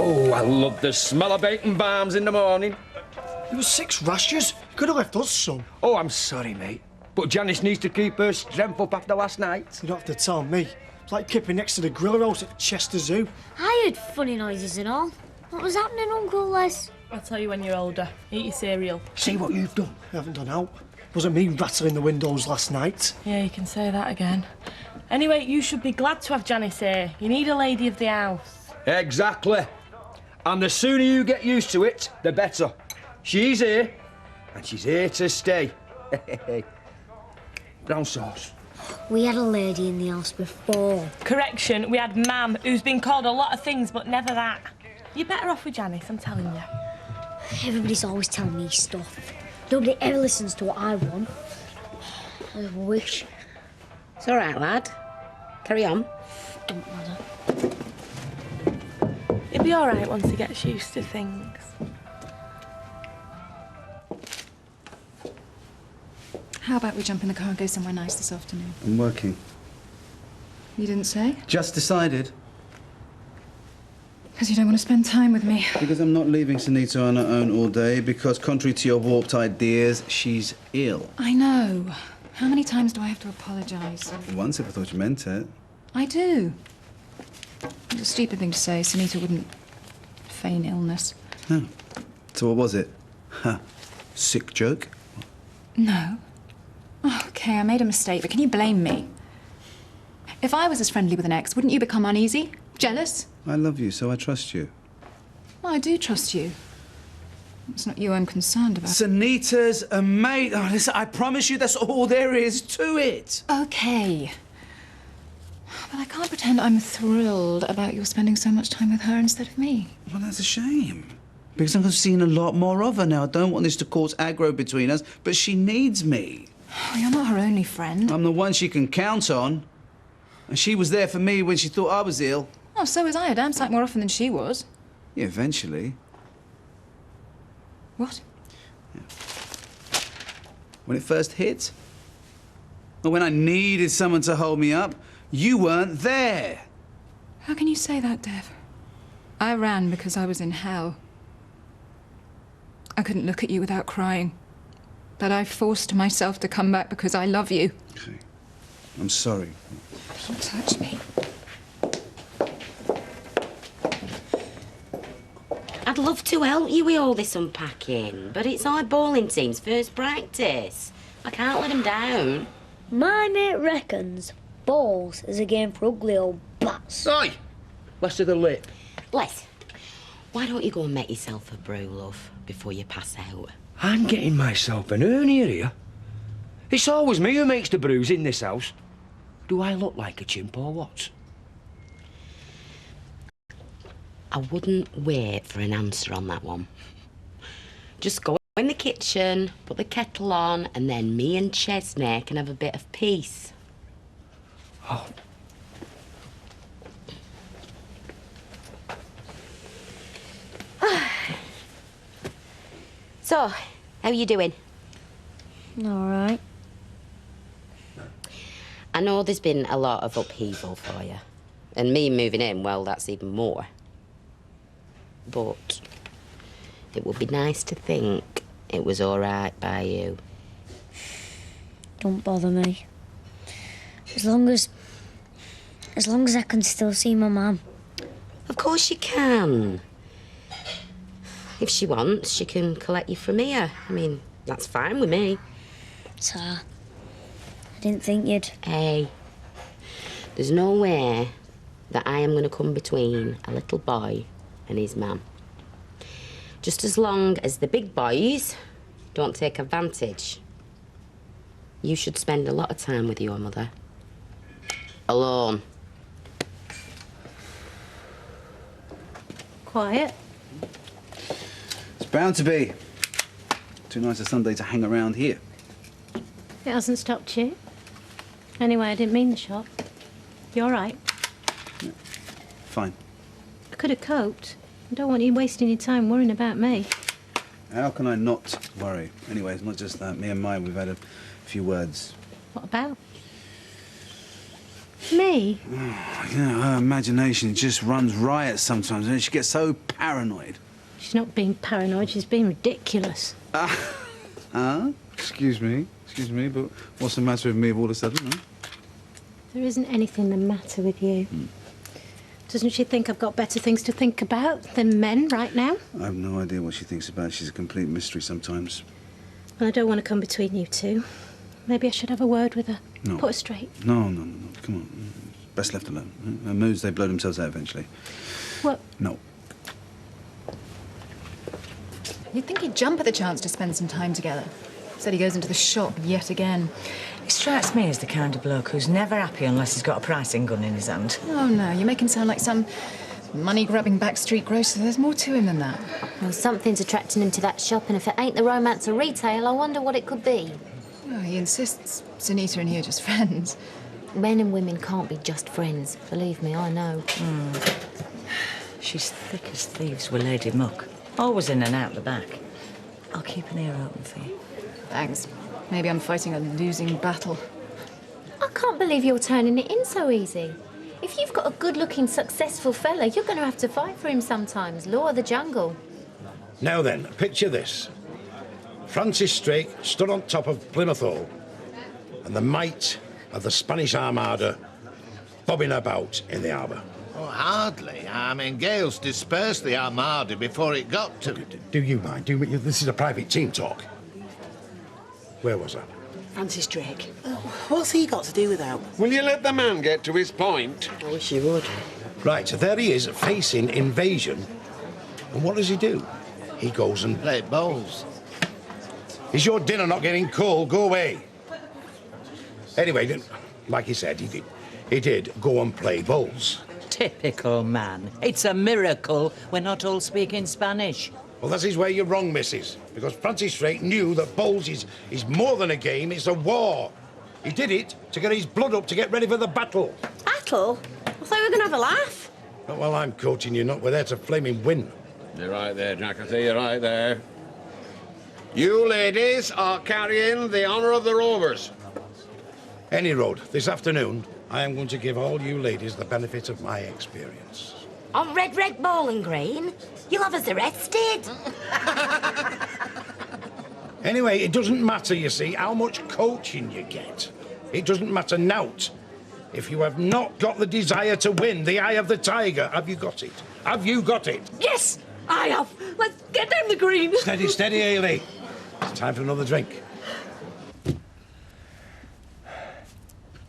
Oh, I love the smell of bacon bams in the morning. There was 6 rashers. Could have left us some. Oh, I'm sorry, mate. But Janice needs to keep her strength up after last night. You don't have to tell me. It's like kipping next to the griller house at Chester Zoo. I heard funny noises and all. What was happening, Uncle Les? I'll tell you when you're older. Eat your cereal. See what you've done? I haven't done out. Wasn't me rattling the windows last night. Yeah, you can say that again. Anyway, you should be glad to have Janice here. You need a lady of the house. Exactly. And the sooner you get used to it, the better. She's here, and she's here to stay. Brown sauce. We had a lady in the house before. Correction, we had Mam, who's been called a lot of things, but never that. You're better off with Janice, I'm telling you. Everybody's always telling me stuff. Nobody ever listens to what I want. I wish. It's all right, lad. Carry on. Don't matter. He'll be all right once he gets used to things. How about we jump in the car and go somewhere nice this afternoon? I'm working. You didn't say? Just decided. Because you don't want to spend time with me. Because I'm not leaving Sunita on her own all day, because contrary to your warped ideas, she's ill. I know. How many times do I have to apologise? Once if I thought you meant it. I do. It's a stupid thing to say. Sunita wouldn't feign illness. No. So what was it? Ha. Sick joke? No. Oh, OK, I made a mistake, but can you blame me? If I was as friendly with an ex, wouldn't you become uneasy? Jealous? I love you, so I trust you. Well, I do trust you. It's not you I'm concerned about. Sunita's a mate. Oh, listen, I promise you that's all there is to it. OK. But I can't pretend I'm thrilled about your spending so much time with her instead of me. Well, that's a shame. Because I've seen a lot more of her now. I don't want this to cause aggro between us, but she needs me. Oh, you're not her only friend. I'm the one she can count on. And she was there for me when she thought I was ill. Oh, so was I, a damn sight more often than she was. Yeah, eventually. What? Yeah. When it first hit, or when I needed someone to hold me up, you weren't there. How can you say that, Dev? I ran because I was in hell. I couldn't look at you without crying. But I forced myself to come back because I love you. Okay. I'm sorry. Don't touch me. I'd love to help you with all this unpacking, but it's our bowling team's first practice. I can't let them down. My mate reckons balls is a game for ugly old bats. Oi! Less of the lip. Les, why don't you go and make yourself a brew, love, before you pass out? I'm getting myself an hernia here. It's always me who makes the brews in this house. Do I look like a chimp or what? I wouldn't wait for an answer on that one. Just go in the kitchen, put the kettle on, and then me and Chesney can have a bit of peace. Oh. So, how are you doing? All right. I know there's been a lot of upheaval for you. And me moving in, well, that's even more. But it would be nice to think it was all right by you. Don't bother me. As long as I can still see my mum. Of course you can. If she wants, she can collect you from here. I mean, that's fine with me. So, I didn't think you'd... Hey, there's no way that I am going to come between a little boy and his mum. Just as long as the big boys don't take advantage. You should spend a lot of time with your mother. Alone. Quiet. It's bound to be. Too nice a Sunday to hang around here. It hasn't stopped you. Anyway, I didn't mean the shop. You all right? Yeah. Fine. I could have coped. I don't want you wasting your time worrying about me. How can I not worry? Anyway, it's not just that. Me and mine, we've had a few words. What about? Me? You know, her imagination just runs riot sometimes, and she gets so paranoid. She's not being paranoid, she's being ridiculous. Excuse me, but what's the matter with me all of a sudden, huh? There isn't anything the matter with you. Doesn't she think I've got better things to think about than men right now? I have no idea what she thinks about. She's a complete mystery sometimes. Well, I don't want to come between you two. Maybe I should have a word with her. No. Put her straight. No. Come on. Best left alone. Her moods, they blow themselves out eventually. What? No. You'd think he'd jump at the chance to spend some time together. Said he goes into the shop yet again. He strikes me as the kind of bloke who's never happy unless he's got a pricing gun in his hand. Oh, no, you make him sound like some money-grabbing backstreet grocer. There's more to him than that. Well, something's attracting him to that shop, and if it ain't the romance of retail, I wonder what it could be. Well, he insists Sunita and he are just friends. Men and women can't be just friends. Believe me, I know. She's thick as thieves with Lady Muck. Always in and out the back. I'll keep an ear open for you. Thanks. Maybe I'm fighting a losing battle. I can't believe you're turning it in so easy. If you've got a good-looking, successful fella, you're going to have to fight for him sometimes. Law of the jungle. Now then, picture this. Francis Drake stood on top of Plymouth Hall, and the might of the Spanish Armada bobbing about in the harbour. Oh, hardly. I mean, gales dispersed the Armada before it got to... Do you mind? This is a private team talk. Where was I? Francis Drake. What's he got to do with that? Will you let the man get to his point? I wish you would. Right, so there he is, facing invasion. And what does he do? He goes and... Play bowls. Is your dinner not getting cold? Go away. Anyway, like he said, he did go and play bowls. Typical man. It's a miracle we're not all speaking Spanish. Well, that is where you're wrong, missus. Because Francis Drake knew that bowls is more than a game, it's a war. He did it to get his blood up to get ready for the battle. Battle? I thought we were going to have a laugh. Not while I'm coaching you, not. We're there to flaming win. You're right there, Jack. I say you're right there. You ladies are carrying the honour of the Rovers. Any road. This afternoon, I am going to give all you ladies the benefit of my experience. On red bowling green? You'll have us arrested. Anyway, it doesn't matter, you see, how much coaching you get. It doesn't matter nought. If you have not got the desire to win, the eye of the tiger, have you got it? Have you got it? Yes, I have. Let's get down the green. Steady, steady, Ailey. It's time for another drink.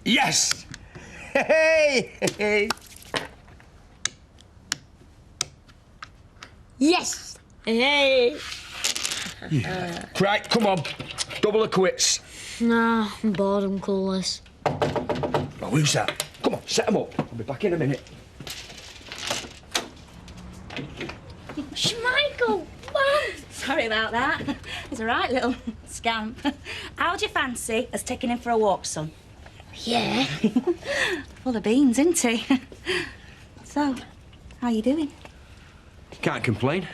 Yes! Hey! Yes. Hey. Yeah. Right, come on. Double the quits. Nah, I'm bored and clueless. Oh, who's that? Come on, set them up. I'll be back in a minute. Schmeichel, wow! Sorry about that. He's a right little scamp. How'd you fancy us taking him for a walk, son? Yeah. Full of beans, isn't he? So, how you doing? Can't complain.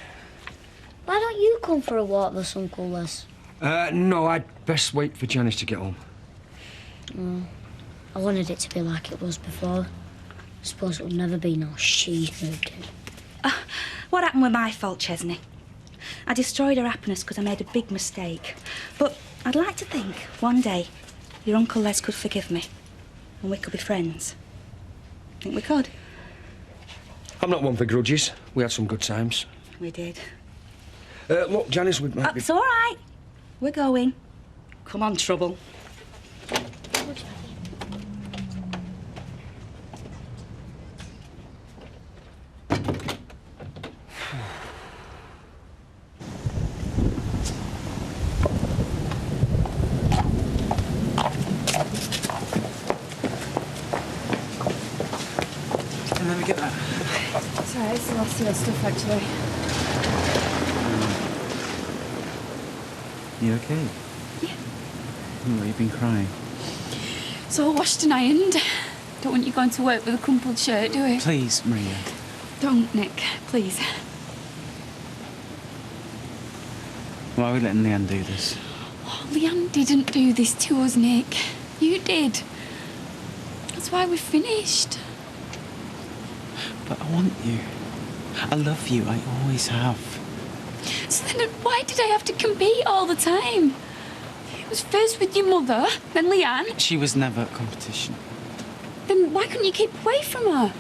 Why don't you come for a walk this Uncle Les? No, I'd best wait for Janice to get home. I wanted it to be like it was before. I suppose it would never be now she's moved in. What happened with my fault, Chesney? I destroyed her happiness because I made a big mistake. But I'd like to think one day your Uncle Les could forgive me and we could be friends. Think we could? I'm not one for grudges. We had some good times. We did. Look, Janice, we might be... It's all right. We're going. Come on, Trouble. Let me get that. It's all right, it's the last of your stuff, actually. You okay? Yeah. Oh, you've been crying. It's all washed and ironed. Don't want you going to work with a crumpled shirt, do we? Please, Maria. Don't, Nick, please. Why are we letting Leanne do this? Oh, Leanne didn't do this to us, Nick. You did. That's why we're finished. But I want you. I love you. I always have. So then why did I have to compete all the time? It was first with your mother, then Leanne. She was never a competition. Then why couldn't you keep away from her?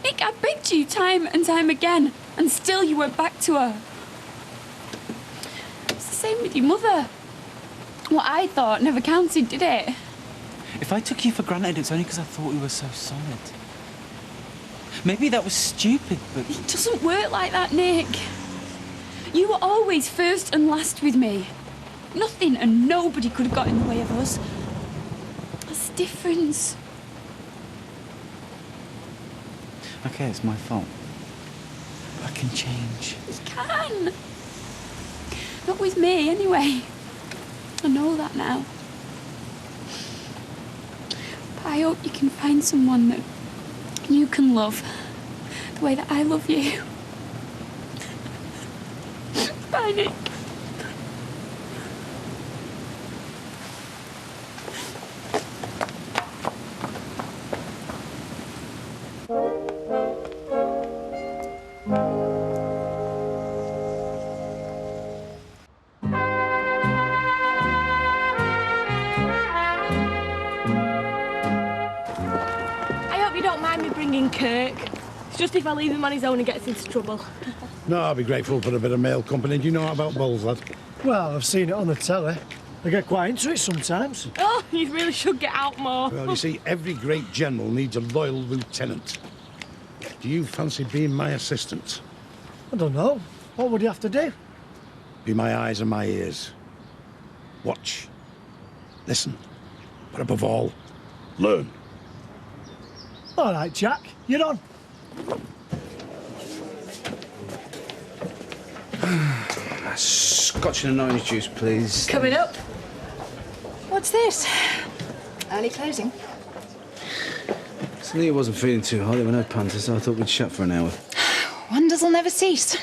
Nick, I begged you time and time again, and still you went back to her. It's the same with your mother. What I thought never counted, did it? If I took you for granted, it's only because I thought we were so solid. Maybe that was stupid, but... It doesn't work like that, Nick. You were always first and last with me. Nothing and nobody could have got in the way of us. That's the difference. Okay, it's my fault. I can change. You can. Not with me, anyway. I know that now. But I hope you can find someone that you can love the way that I love you. Bye, Nick. I hope you don't mind me bringing Kirk. It's just if I leave him on his own and gets into trouble. No, I'll be grateful for a bit of male company. Do you know about bowls, lad? Well, I've seen it on the telly. I get quite into it sometimes. Oh, you really should get out more. Well, you see, every great general needs a loyal lieutenant. Do you fancy being my assistant? I don't know. What would you have to do? Be my eyes and my ears. Watch. Listen. But above all, learn. All right, Jack. You're on. Scotch and an orange juice, please. Coming up. What's this? Early closing. Suddenly it wasn't feeling too hot. There were no punters, so I thought we'd chat for an hour. Wonders will never cease.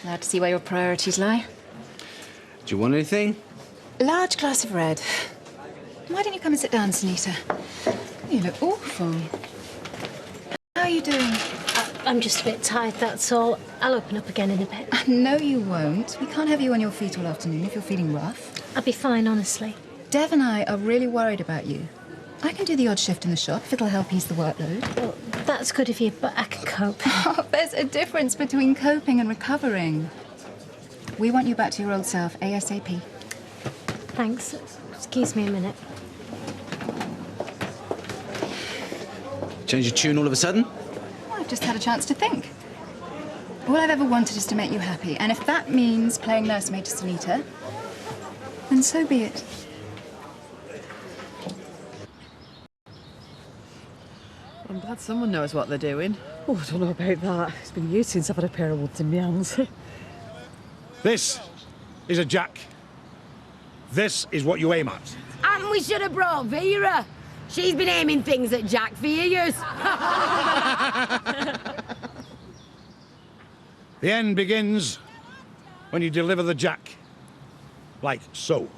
Glad to see where your priorities lie. Do you want anything? Large glass of red. Why don't you come and sit down, Sunita? You look awful. How are you doing? I'm just a bit tired, that's all. I'll open up again in a bit. No, you won't. We can't have you on your feet all afternoon if you're feeling rough. I'll be fine, honestly. Dev and I are really worried about you. I can do the odd shift in the shop if it'll help ease the workload. Well, that's good of you, but I can cope. Oh, there's a difference between coping and recovering. We want you back to your old self, ASAP. Thanks. Excuse me a minute. Change your tune all of a sudden? Well, I've just had a chance to think. All I've ever wanted is to make you happy, and if that means playing nursemaid to Sunita, then so be it. I'm glad someone knows what they're doing. Oh, I don't know about that. It's been years since I've had a pair of woods in my hands. This is a jack. This is what you aim at. And we should have brought Vera. She's been aiming things at Jack for years. The end begins when you deliver the jack. Like so.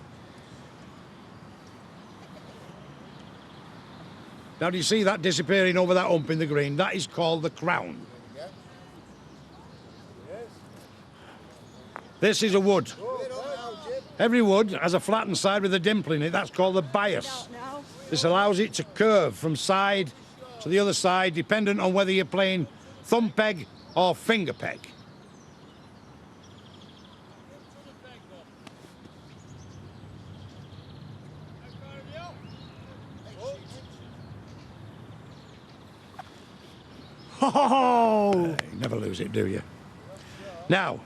Now, do you see that disappearing over that hump in the green? That is called the crown. This is a wood. Every wood has a flattened side with a dimple in it. That's called the bias. This allows it to curve from side to the other side, dependent on whether you're playing thumb peg or finger peg. Oh! You never lose it, do you? Now,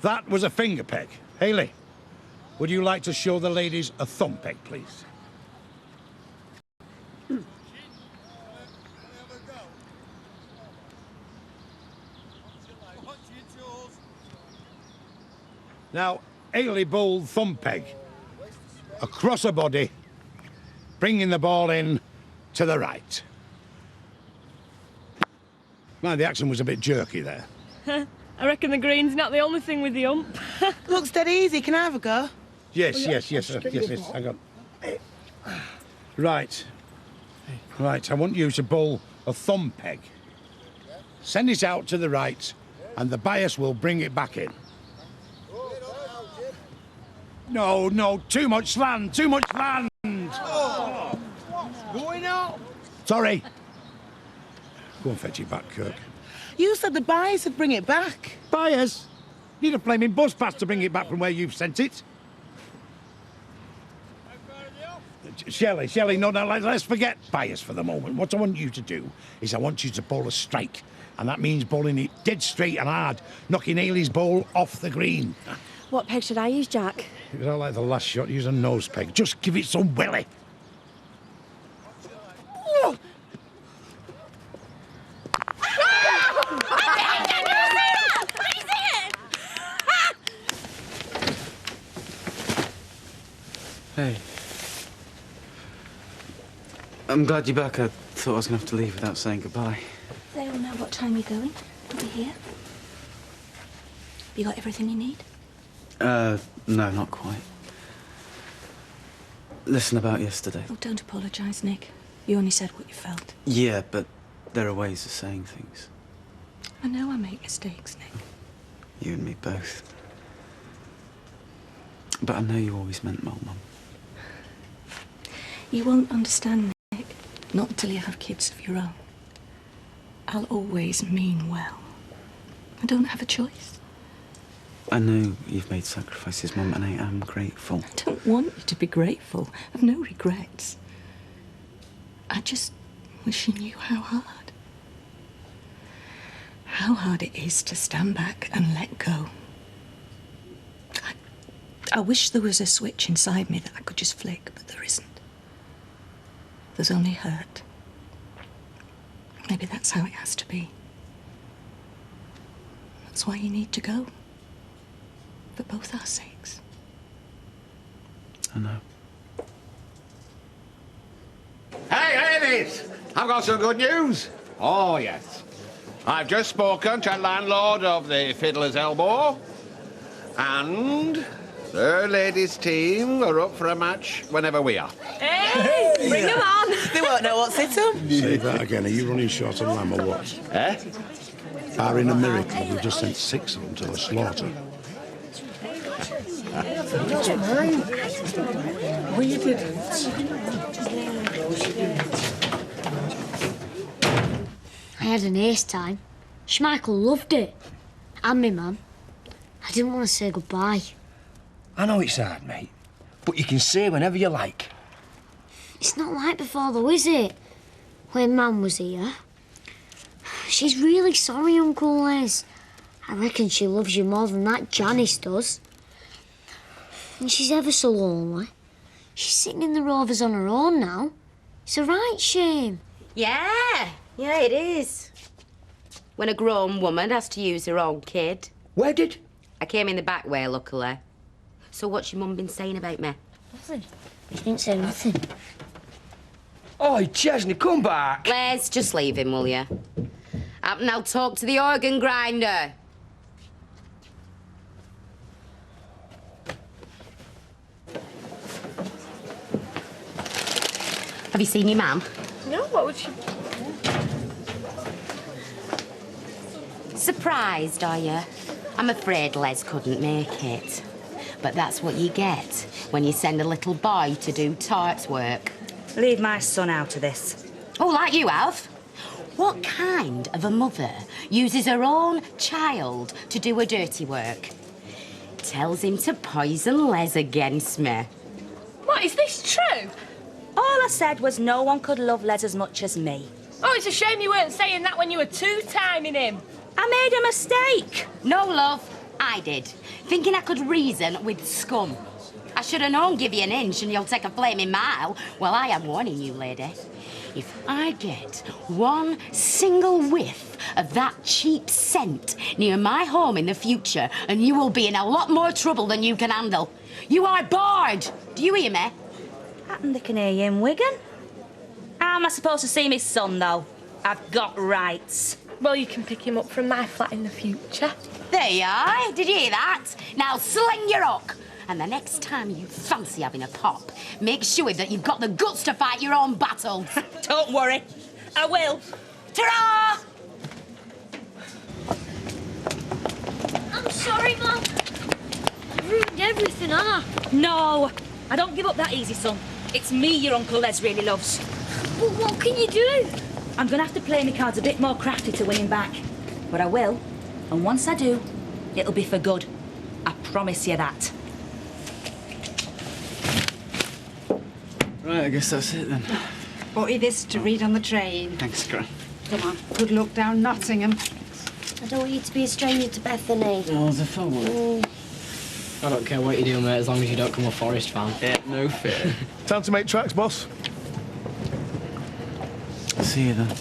that was a finger peg. Hayley, would you like to show the ladies a thumb peg, please? Now, Hayley bowled thumb peg across her body, bringing the ball in to the right. Mind, the action was a bit jerky there. I reckon the green's not the only thing with the ump. Looks dead easy. Can I have a go? Yes, yes, hang on. Right. Right, I want you to bowl a thumb peg. Send it out to the right, and the bias will bring it back in. No, no, too much land, too much land! Oh. Going out? Sorry. Go and fetch it back, Kirk. You said the buyers would bring it back. Buyers? Need a flaming bus pass to bring it back from where you've sent it. Shelley, no, let's forget buyers for the moment. What I want you to do is I want you to bowl a strike. And that means bowling it dead straight and hard, knocking Ailey's bowl off the green. What peg should I use, Jack? If you don't like the last shot, use a nose peg. Just give it some willy. Hey. I'm glad you're back. I thought I was going to have to leave without saying goodbye. They all know what time you're going. Are we here? You got everything you need? No, not quite. Listen, about yesterday. Oh, don't apologise, Nick. You only said what you felt. Yeah, but there are ways of saying things. I know I make mistakes, Nick. You and me both. But I know you always meant well, Mum. You won't understand, Nick. Not until you have kids of your own. I'll always mean well. I don't have a choice. I know you've made sacrifices, Mum, and I am grateful. I don't want you to be grateful. I've no regrets. I just wish you knew how hard. How hard it is to stand back and let go. I wish there was a switch inside me that I could just flick, but there isn't. There's only hurt. Maybe that's how it has to be. That's why you need to go. For both our sakes. I know. Hey, ladies! I've got some good news. Oh, yes. I've just spoken to landlord of the Fiddler's Elbow, and the ladies' team are up for a match whenever we are. Hey, bring them on. They won't know what's hit them. Say that again. Are you running short on lamb or what? Eh? Barring a miracle, we've just sent 6 of them to the slaughter. That's mine. We didn't. I had an ace time. Schmeichel loved it. And me mum. I didn't want to say goodbye. I know it's hard, mate, but you can say whenever you like. It's not like before, though, is it? When Mum was here. She's really sorry, Uncle Les. I reckon she loves you more than that Janice does. And she's ever so lonely. She's sitting in the Rovers on her own now. It's a right shame. Yeah, it is. When a grown woman has to use her own kid. Where did? I came in the back way, luckily. So what's your mum been saying about me? Nothing. She didn't say nothing. Oi, Chesney, come back. Les, just leave him, will you? Up now, talk to the organ grinder. Have you seen your mum? No, what would she... Surprised, are you? I'm afraid Les couldn't make it. But that's what you get when you send a little boy to do tart's work. Leave my son out of this. Oh, like you have? What kind of a mother uses her own child to do her dirty work? Tells him to poison Les against me. What, is this true? All I said was no one could love Les as much as me. Oh, it's a shame you weren't saying that when you were two-timing him. I made a mistake. No, love, I did. Thinking I could reason with scum. I should have known give you an inch and you'll take a flaming mile. Well, I am warning you, lady. If I get one single whiff of that cheap scent near my home in the future, and you will be in a lot more trouble than you can handle. You are barred. Do you hear me? Happen they can hear you in Wigan. How am I supposed to see my son, though? I've got rights. Well, you can pick him up from my flat in the future. There you are. Did you hear that? Now sling your hook And the next time you fancy having a pop, make sure that you've got the guts to fight your own battles. Don't worry, I will. Ta-ra! I'm sorry, Mum. I've ruined everything, Anna. No, I don't give up that easy, son. It's me your Uncle Les really loves. But what can you do? I'm going to have to play my cards a bit more crafty to win him back. But I will, and once I do, it'll be for good. I promise you that. Right, I guess that's it then. Bought this to read on the train. Thanks, Gran. Come on, good luck down Nottingham. I don't want you to be a stranger to Bethany. Oh, the fun one. I don't care what you do, mate, as long as you don't come a Forest fan. Yeah, no fear. Time to make tracks, boss. See you then.